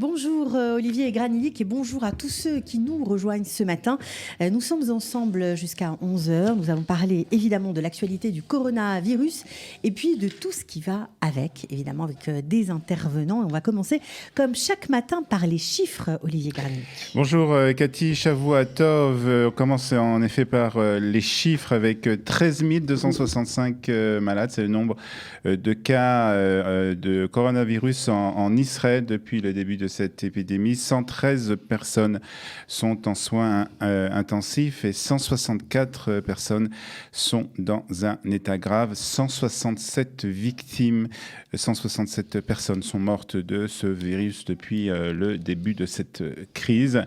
Bonjour Olivier Granillic et bonjour à tous ceux qui nous rejoignent ce matin. Nous sommes ensemble jusqu'à 11h. Nous allons parler évidemment de l'actualité du coronavirus et puis de tout ce qui va avec, évidemment avec des intervenants. Et on va commencer comme chaque matin par les chiffres, Olivier Granillic. Bonjour Cathy, Shavuatov. On commence en effet par les chiffres avec 13 265 malades. C'est le nombre de cas de coronavirus en Israël depuis le début de cette épidémie. 113 personnes sont en soins intensifs et 164 personnes sont dans un état grave. 167 victimes, 167 personnes sont mortes de ce virus depuis le début de cette crise.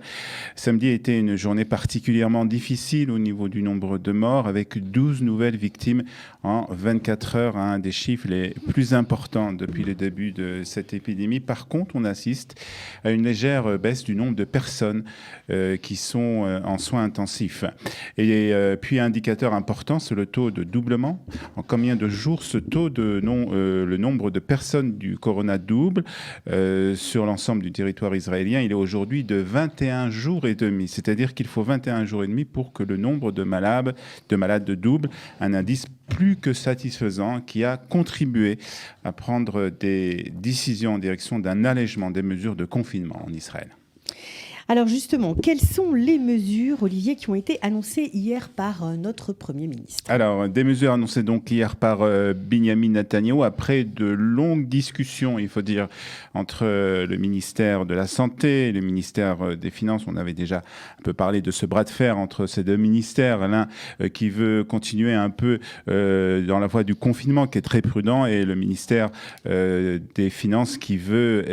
Samedi a été une journée particulièrement difficile au niveau du nombre de morts, avec 12 nouvelles victimes en 24 heures, un des chiffres les plus importants depuis le début de cette épidémie. Par contre, on assiste à une légère baisse du nombre de personnes qui sont en soins intensifs. Et puis, indicateur important, c'est le taux de doublement. En combien de jours ce taux le nombre de personnes du corona double sur l'ensemble du territoire israélien? Il est aujourd'hui de 21 jours et demi. C'est-à-dire qu'il faut 21 jours et demi pour que le nombre de malades double, un indice plus que satisfaisant qui a contribué à prendre des décisions en direction d'un allègement des mesures de confinement en Israël. Alors justement, quelles sont les mesures, Olivier, qui ont été annoncées hier par notre Premier ministre? Alors, des mesures annoncées donc hier par Benjamin Netanyahu après de longues discussions, il faut dire, entre le ministère de la Santé et le ministère des Finances. On avait déjà un peu parlé de ce bras de fer entre ces deux ministères, l'un qui veut continuer un peu dans la voie du confinement, qui est très prudent, et le ministère des Finances qui veut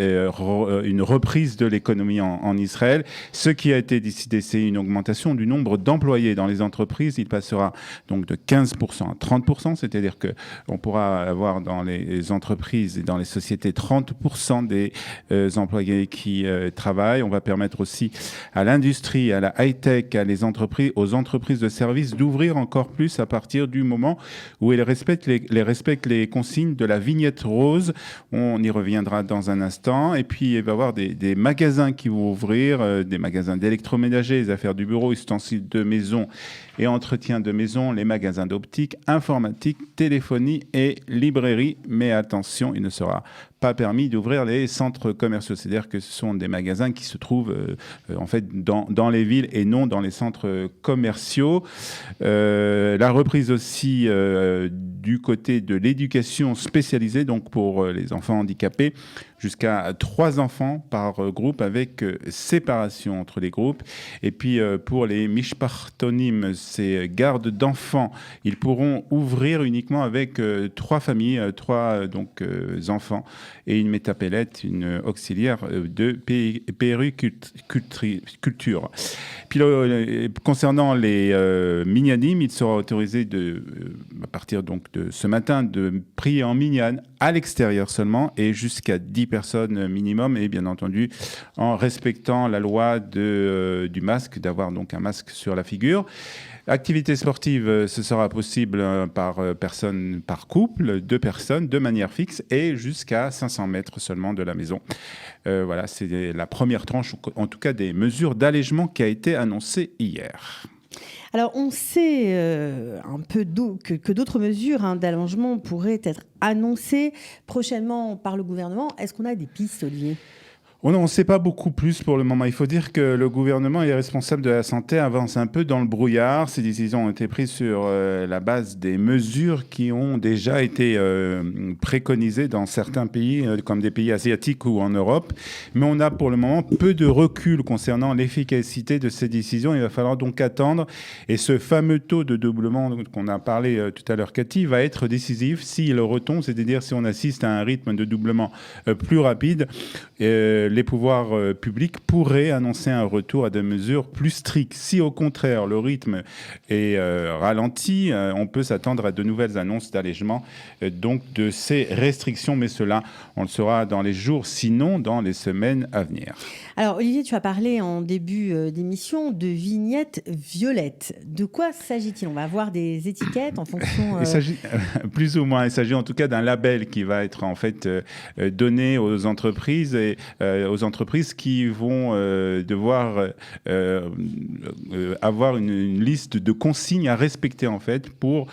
une reprise de l'économie en Israël. Ce qui a été décidé, c'est une augmentation du nombre d'employés dans les entreprises. Il passera donc de 15% à 30%, c'est-à-dire qu'on pourra avoir dans les entreprises et dans les sociétés 30% des employés qui travaillent. On va permettre aussi à l'industrie, à la high-tech, aux entreprises de services d'ouvrir encore plus à partir du moment où elles respectent les consignes de la vignette rose. On y reviendra dans un instant. Et puis, il va y avoir des magasins qui vont ouvrir, des magasins d'électroménager, les affaires du bureau, ustensiles de maison et entretien de maison, les magasins d'optique, informatique, téléphonie et librairie. Mais attention, il ne sera pas permis d'ouvrir les centres commerciaux. C'est-à-dire que ce sont des magasins qui se trouvent en fait dans les villes et non dans les centres commerciaux. La reprise aussi du côté de l'éducation spécialisée, donc pour les enfants handicapés, jusqu'à 3 enfants par groupe avec séparation entre les groupes. Et puis pour les mishpartonim, ces gardes d'enfants, ils pourront ouvrir uniquement avec 3 familles, 3 enfants et une métapélette, une auxiliaire de puériculture. Puis concernant les minyanim, il sera autorisé à partir donc de ce matin de prier en minyan à l'extérieur seulement et jusqu'à 10 personnes minimum, et bien entendu en respectant la loi du masque, d'avoir donc un masque sur la figure. Activité sportive, ce sera possible par personne, par couple, 2 personnes, de manière fixe et jusqu'à 500 mètres seulement de la maison. Voilà, c'est la première tranche, en tout cas des mesures d'allègement qui a été annoncée hier. Alors, on sait un peu que d'autres mesures d'allongement pourraient être annoncées prochainement par le gouvernement. Est-ce qu'on a des pistes, Olivier ? On n'en sait pas beaucoup plus pour le moment. Il faut dire que le gouvernement et les responsables de la santé avancent un peu dans le brouillard. Ces décisions ont été prises sur la base des mesures qui ont déjà été préconisées dans certains pays, comme des pays asiatiques ou en Europe. Mais on a pour le moment peu de recul concernant l'efficacité de ces décisions. Il va falloir donc attendre. Et ce fameux taux de doublement qu'on a parlé tout à l'heure, Cathy, va être décisif s'il retombe, c'est-à-dire si on assiste à un rythme de doublement plus rapide. Les pouvoirs publics pourraient annoncer un retour à des mesures plus strictes. Si au contraire le rythme est ralenti, on peut s'attendre à de nouvelles annonces d'allègement donc de ces restrictions, mais cela on le saura dans les jours, sinon dans les semaines à venir. Alors Olivier, tu as parlé en début d'émission de vignettes violettes. De quoi s'agit-il ? On va avoir des étiquettes en fonction... Il s'agit, plus ou moins, il s'agit en tout cas d'un label qui va être en fait donné aux entreprises et aux entreprises qui vont devoir avoir une liste de consignes à respecter en fait pour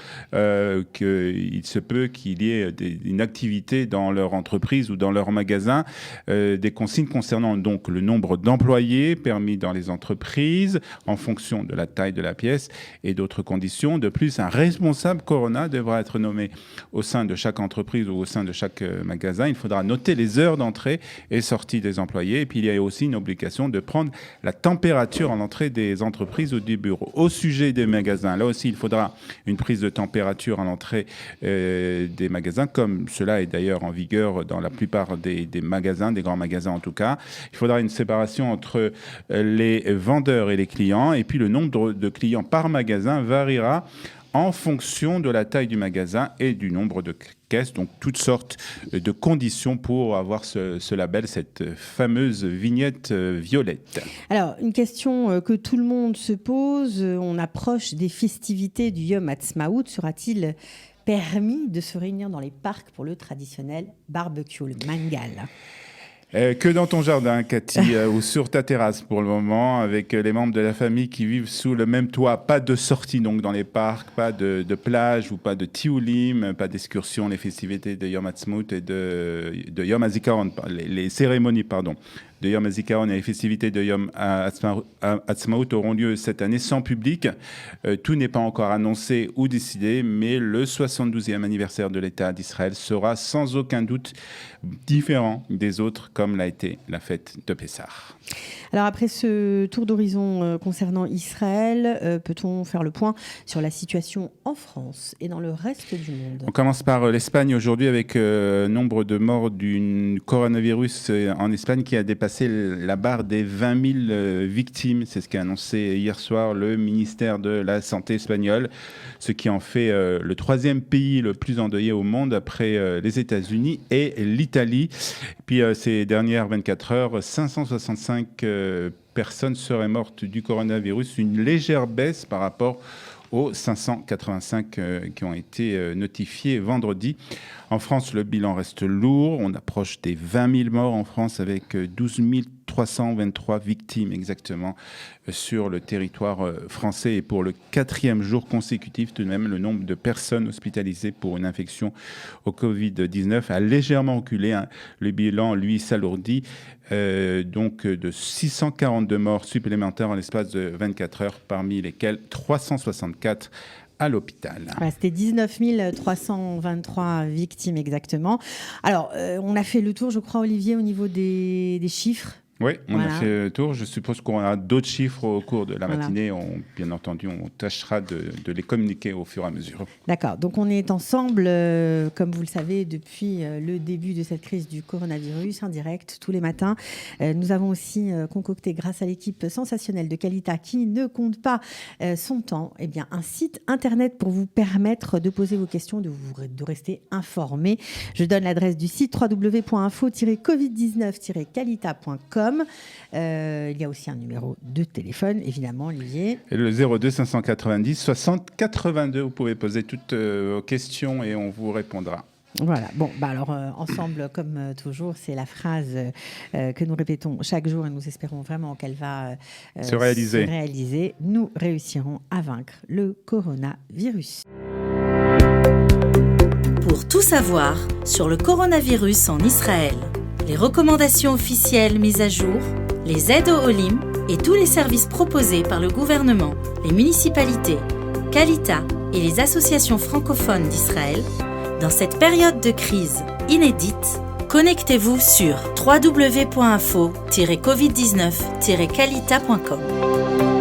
qu'il se peut qu'il y ait une activité dans leur entreprise ou dans leur magasin, des consignes concernant donc le nombre d'employés permis dans les entreprises en fonction de la taille de la pièce et d'autres conditions. De plus, un responsable Corona devra être nommé au sein de chaque entreprise ou au sein de chaque magasin. Il faudra noter les heures d'entrée et sortie des employés. Et puis, il y a aussi une obligation de prendre la température à l'entrée des entreprises ou des bureaux. Au sujet des magasins, là aussi, il faudra une prise de température à l'entrée des magasins, comme cela est d'ailleurs en vigueur dans la plupart des magasins, des grands magasins en tout cas. Il faudra une séparation entre les vendeurs et les clients. Et puis, le nombre de clients par magasin variera en fonction de la taille du magasin et du nombre de caisses, donc toutes sortes de conditions pour avoir ce label, cette fameuse vignette violette. Alors, une question que tout le monde se pose, on approche des festivités du Yom Ha'atzmaut, sera-t-il permis de se réunir dans les parcs pour le traditionnel barbecue, le mangal ? Que dans ton jardin, Cathy, ou sur ta terrasse pour le moment, avec les membres de la famille qui vivent sous le même toit. Pas de sortie donc dans les parcs, pas de plage ou pas de tioulim, pas d'excursion, les festivités de Yom Ha'atzmaut et de Yom HaZikaron, les cérémonies, de Yom HaZikaron et les festivités de Yom Ha'atzmaut auront lieu cette année sans public. Tout n'est pas encore annoncé ou décidé, mais le 72e anniversaire de l'État d'Israël sera sans aucun doute différent des autres, comme l'a été la fête de Pessah. Alors après ce tour d'horizon concernant Israël, peut-on faire le point sur la situation en France et dans le reste du monde ? On commence par l'Espagne aujourd'hui avec nombre de morts du coronavirus en Espagne qui a dépassé la barre des 20 000 victimes. C'est ce qu'a annoncé hier soir le ministère de la Santé espagnol, ce qui en fait le troisième pays le plus endeuillé au monde après les États-Unis et l'Italie. Puis ces dernières 24 heures, 565 personnes seraient mortes du coronavirus, une légère baisse par rapport aux 585 qui ont été notifiés vendredi. En France, le bilan reste lourd. On approche des 20 000 morts en France avec 12 323 victimes exactement sur le territoire français. Et pour le 4e jour consécutif, tout de même, le nombre de personnes hospitalisées pour une infection au Covid-19 a légèrement reculé. Le bilan, lui, s'alourdit donc de 642 morts supplémentaires en l'espace de 24 heures, parmi lesquels 364 à l'hôpital. Voilà, c'était 19 323 victimes exactement. Alors, on a fait le tour, je crois, Olivier, au niveau des chiffres. Oui, on a fait le tour. Je suppose qu'on aura d'autres chiffres au cours de la matinée. Bien entendu, on tâchera de les communiquer au fur et à mesure. D'accord. Donc, on est ensemble, comme vous le savez, depuis le début de cette crise du coronavirus, en direct, tous les matins. Nous avons aussi concocté, grâce à l'équipe sensationnelle de Kalita, qui ne compte pas son temps, un site internet pour vous permettre de poser vos questions, de rester informé. Je donne l'adresse du site www.info-covid19-kalita.com. Il y a aussi un numéro de téléphone, évidemment, Olivier. Et le 02 590 60 82. Vous pouvez poser toutes vos questions et on vous répondra. Voilà. Bon, alors ensemble, comme toujours, c'est la phrase que nous répétons chaque jour et nous espérons vraiment qu'elle va se réaliser. Nous réussirons à vaincre le coronavirus. Pour tout savoir sur le coronavirus en Israël, les recommandations officielles mises à jour, les aides au Olim et tous les services proposés par le gouvernement, les municipalités, Kalita et les associations francophones d'Israël, dans cette période de crise inédite, connectez-vous sur www.info-covid19-kalita.com.